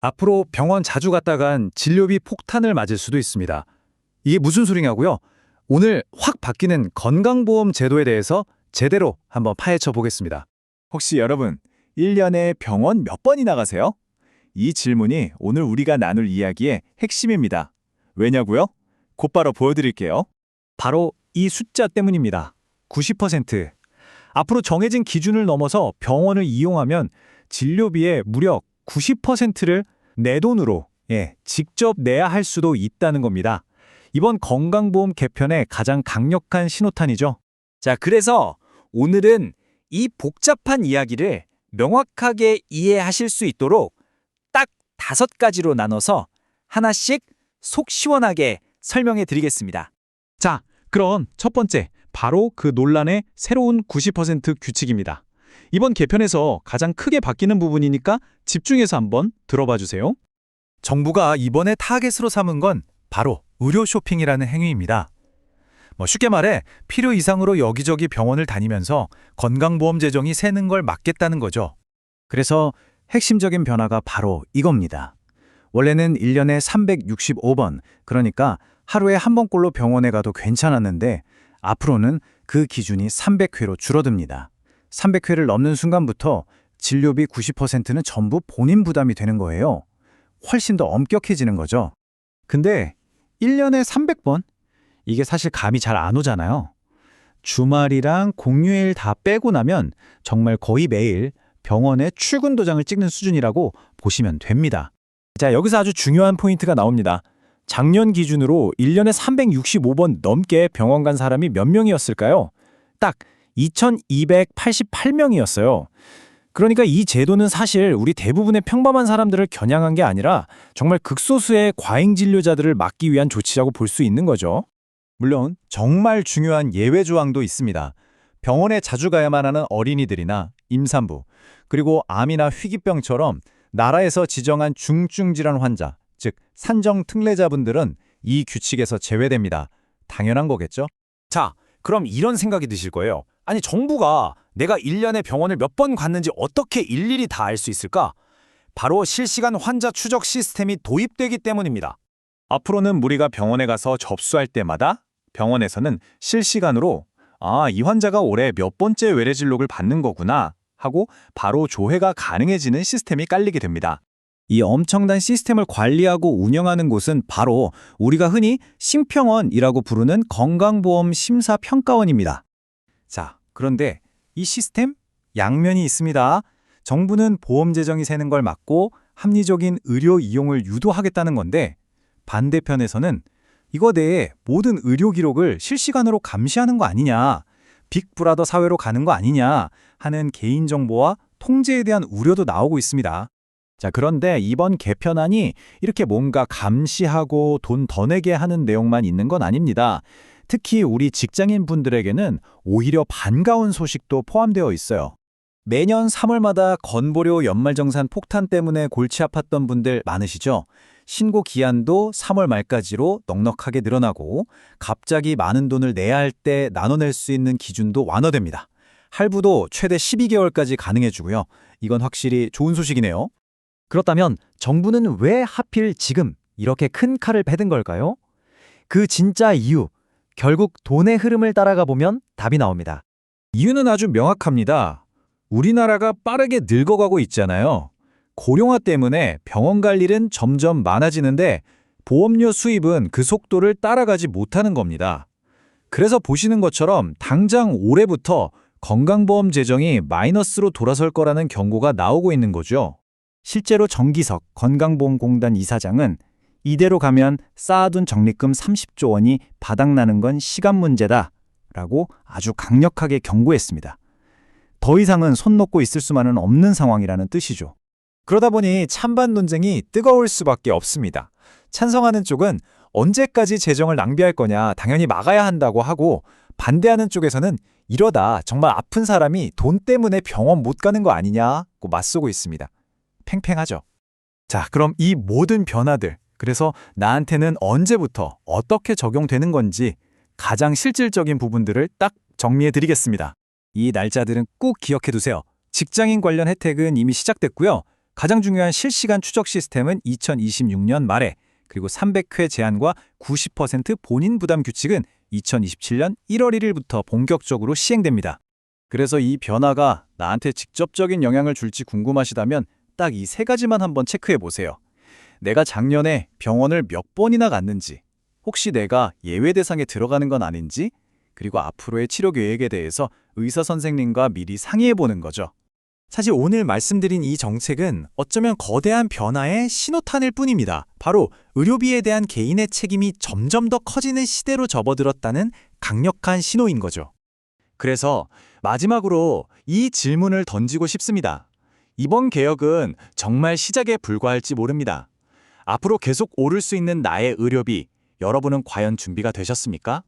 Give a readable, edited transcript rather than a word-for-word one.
앞으로 병원 자주 갔다간 진료비 폭탄을 맞을 수도 있습니다. 이게 무슨 소리냐고요? 오늘 확 바뀌는 건강보험 제도에 대해서 제대로 한번 파헤쳐 보겠습니다. 혹시 여러분, 1년에 병원 몇 번이나 가세요? 이 질문이 오늘 우리가 나눌 이야기의 핵심입니다. 왜냐고요? 곧바로 보여드릴게요. 바로 이 숫자 때문입니다. 90%. 앞으로 정해진 기준을 넘어서 병원을 이용하면 진료비의 무려 90%를 내 돈으로 직접 내야 할 수도 있다는 겁니다. 이번 건강보험 개편의 가장 강력한 신호탄이죠. 자, 그래서 오늘은 이 복잡한 이야기를 명확하게 이해하실 수 있도록 딱 5가지로 나눠서 하나씩 속 시원하게 설명해 드리겠습니다. 자, 그럼 첫 번째, 바로 그 논란의 새로운 90% 규칙입니다. 이번 개편에서 가장 크게 바뀌는 부분이니까 집중해서 한번 들어봐 주세요. 정부가 이번에 타겟으로 삼은 건 바로 의료 쇼핑이라는 행위입니다. 쉽게 말해 필요 이상으로 여기저기 병원을 다니면서 건강보험 재정이 새는 걸 막겠다는 거죠. 그래서 핵심적인 변화가 바로 이겁니다. 원래는 1년에 365번, 그러니까 하루에 한 번꼴로 병원에 가도 괜찮았는데 앞으로는 그 기준이 300회로 줄어듭니다. 300회를 넘는 순간부터 진료비 90%는 전부 본인 부담이 되는 거예요. 훨씬 더 엄격해지는 거죠. 근데 1년에 300번? 이게 사실 감이 잘 안 오잖아요. 주말이랑 공휴일 다 빼고 나면 정말 거의 매일 병원에 출근 도장을 찍는 수준이라고 보시면 됩니다. 자, 여기서 아주 중요한 포인트가 나옵니다. 작년 기준으로 1년에 365번 넘게 병원 간 사람이 몇 명이었을까요? 딱 2,288명이었어요. 그러니까 이 제도는 사실 우리 대부분의 평범한 사람들을 겨냥한 게 아니라 정말 극소수의 과잉 진료자들을 막기 위한 조치라고 볼 수 있는 거죠. 물론 정말 중요한 예외 조항도 있습니다. 병원에 자주 가야만 하는 어린이들이나 임산부, 그리고 암이나 희귀병처럼 나라에서 지정한 중증 질환 환자, 즉 산정 특례자분들은 이 규칙에서 제외됩니다. 당연한 거겠죠? 자, 그럼 이런 생각이 드실 거예요. 아니, 정부가 내가 1년에 병원을 몇 번 갔는지 어떻게 일일이 다 알 수 있을까? 바로 실시간 환자 추적 시스템이 도입되기 때문입니다. 앞으로는 우리가 병원에 가서 접수할 때마다 병원에서는 실시간으로 이 환자가 올해 몇 번째 외래진료를 받는 거구나 하고 바로 조회가 가능해지는 시스템이 깔리게 됩니다. 이 엄청난 시스템을 관리하고 운영하는 곳은 바로 우리가 흔히 심평원이라고 부르는 건강보험 심사평가원입니다. 자, 그런데 이 시스템 양면이 있습니다. 정부는 보험 재정이 새는 걸 막고 합리적인 의료 이용을 유도하겠다는 건데 반대편에서는 이거 내에 모든 의료 기록을 실시간으로 감시하는 거 아니냐, 빅브라더 사회로 가는 거 아니냐 하는 개인정보와 통제에 대한 우려도 나오고 있습니다. 자, 그런데 이번 개편안이 이렇게 뭔가 감시하고 돈 더 내게 하는 내용만 있는 건 아닙니다. 특히 우리 직장인 분들에게는 오히려 반가운 소식도 포함되어 있어요. 매년 3월마다 건보료 연말정산 폭탄 때문에 골치 아팠던 분들 많으시죠? 신고 기한도 3월 말까지로 넉넉하게 늘어나고 갑자기 많은 돈을 내야 할 때 나눠낼 수 있는 기준도 완화됩니다. 할부도 최대 12개월까지 가능해주고요. 이건 확실히 좋은 소식이네요. 그렇다면 정부는 왜 하필 지금 이렇게 큰 칼을 베든 걸까요? 그 진짜 이유, 결국 돈의 흐름을 따라가 보면 답이 나옵니다. 이유는 아주 명확합니다. 우리나라가 빠르게 늙어가고 있잖아요. 고령화 때문에 병원 갈 일은 점점 많아지는데 보험료 수입은 그 속도를 따라가지 못하는 겁니다. 그래서 보시는 것처럼 당장 올해부터 건강보험 재정이 마이너스로 돌아설 거라는 경고가 나오고 있는 거죠. 실제로 정기석 건강보험공단 이사장은 이대로 가면 쌓아둔 적립금 30조 원이 바닥나는 건 시간 문제다 라고 아주 강력하게 경고했습니다. 더 이상은 손 놓고 있을 수만은 없는 상황이라는 뜻이죠. 그러다 보니 찬반 논쟁이 뜨거울 수밖에 없습니다. 찬성하는 쪽은 언제까지 재정을 낭비할 거냐, 당연히 막아야 한다고 하고, 반대하는 쪽에서는 이러다 정말 아픈 사람이 돈 때문에 병원 못 가는 거 아니냐고 맞서고 있습니다. 팽팽하죠. 자, 그럼 이 모든 변화들, 그래서 나한테는 언제부터 어떻게 적용되는 건지 가장 실질적인 부분들을 딱 정리해 드리겠습니다. 이 날짜들은 꼭 기억해 두세요. 직장인 관련 혜택은 이미 시작됐고요. 가장 중요한 실시간 추적 시스템은 2026년 말에, 그리고 300회 제한과 90% 본인 부담 규칙은 2027년 1월 1일부터 본격적으로 시행됩니다. 그래서 이 변화가 나한테 직접적인 영향을 줄지 궁금하시다면 딱 이 세 가지만 한번 체크해 보세요. 내가 작년에 병원을 몇 번이나 갔는지, 혹시 내가 예외 대상에 들어가는 건 아닌지, 그리고 앞으로의 치료 계획에 대해서 의사 선생님과 미리 상의해 보는 거죠. 사실 오늘 말씀드린 이 정책은 어쩌면 거대한 변화의 신호탄일 뿐입니다. 바로 의료비에 대한 개인의 책임이 점점 더 커지는 시대로 접어들었다는 강력한 신호인 거죠. 그래서 마지막으로 이 질문을 던지고 싶습니다. 이번 개혁은 정말 시작에 불과할지 모릅니다. 앞으로 계속 오를 수 있는 나의 의료비, 여러분은 과연 준비가 되셨습니까?